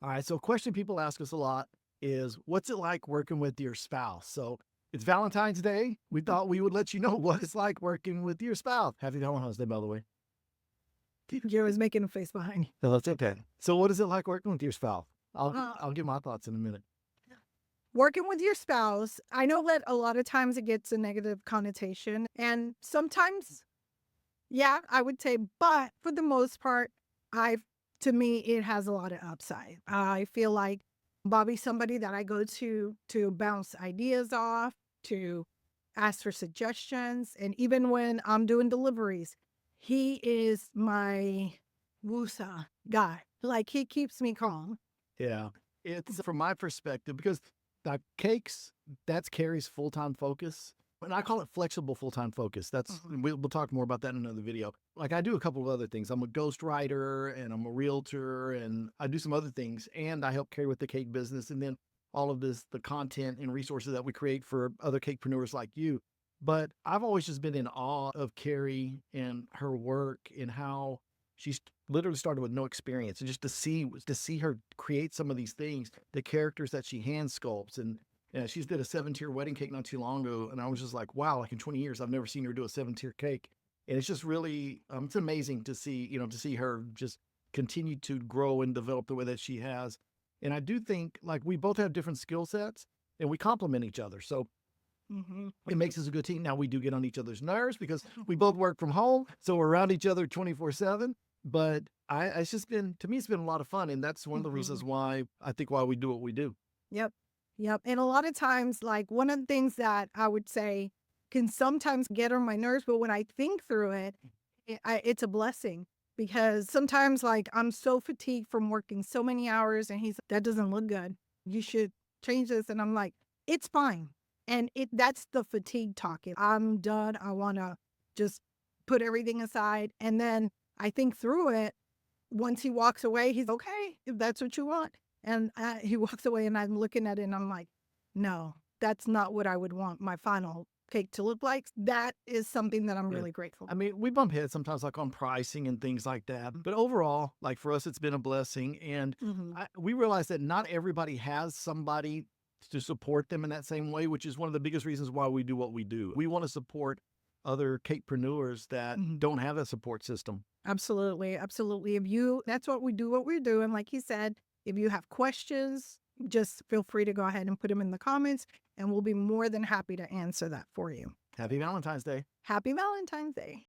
All right. So, a question people ask us a lot is what's it like working with your spouse? So, it's Valentine's Day. We thought we would let you know what it's like working with your spouse. Happy Valentine's Day, by the way. You was making a face behind you. So, that's okay. So, what is it like working with your spouse? I'll, Uh, I'll give my thoughts in a minute. Working with your spouse, I know that a lot of times it gets a negative connotation, and sometimes, yeah, I would say, but for the most part, I, to me, it has a lot of upside. I feel like Bobby's somebody that I go to bounce ideas off, to ask for suggestions, and even when I'm doing deliveries, he is my woosah guy. Like he keeps me calm. Yeah. It's from my perspective because cakes, that's Carrie's full time focus. And I call it flexible full time focus. Mhm. We'll talk more about that in another video. Like I do a couple of other things. I'm a ghostwriter and I'm a realtor and I do some other things and I help Carrie with the cake business. And then all of this, the content and resources that we create for other cakepreneurs like you. But I've always just been in awe of Carrie and her work and how she's literally started with no experience, and just to see her create some of these things, the characters that she hand sculpts, and she's did a 7-tier wedding cake not too long ago, and I was just like, wow, like in 20 years, I've never seen her do a 7-tier cake, and it's just really, it's amazing to see, to see her just continue to grow and develop the way that she has, and I do think like we both have different skill sets, and we complement each other, so Mhm. it makes us a good team. Now we do get on each other's nerves because we both work from home, so we're around each other 24/7. But it's just been to me, it's been a lot of fun, and that's one of the Mhm. reasons why I think why we do what we do. Yep. Yep. And a lot of times, like one of the things that I would say can sometimes get on my nerves, but when I think through it, it's a blessing because sometimes, like, I'm so fatigued from working so many hours, and that doesn't look good. You should change this. And I'm like, it's fine. And that's the fatigue talking. I'm done. I want to just put everything aside. And then I think through it. Once he walks away, he's okay, if that's what you want. And he walks away, and I'm looking at it, and I'm like, no, that's not what I would want my final cake to look like. That is something that I'm Yeah. really grateful I for. mean, we bump heads sometimes, like on pricing and things like that. Mm. But overall, like for us, it's been a blessing, and Mhm. we realize that not everybody has somebody to support them in that same way, which is one of the biggest reasons why we do what we do. We want to support other cakepreneurs that Mhm. don't have a support system. Absolutely, absolutely. That's what we do, what we're doing. Like he said, if you have questions, just feel free to go ahead and put them in the comments, and we'll be more than happy to answer that for you. Happy Valentine's Day. Happy Valentine's Day.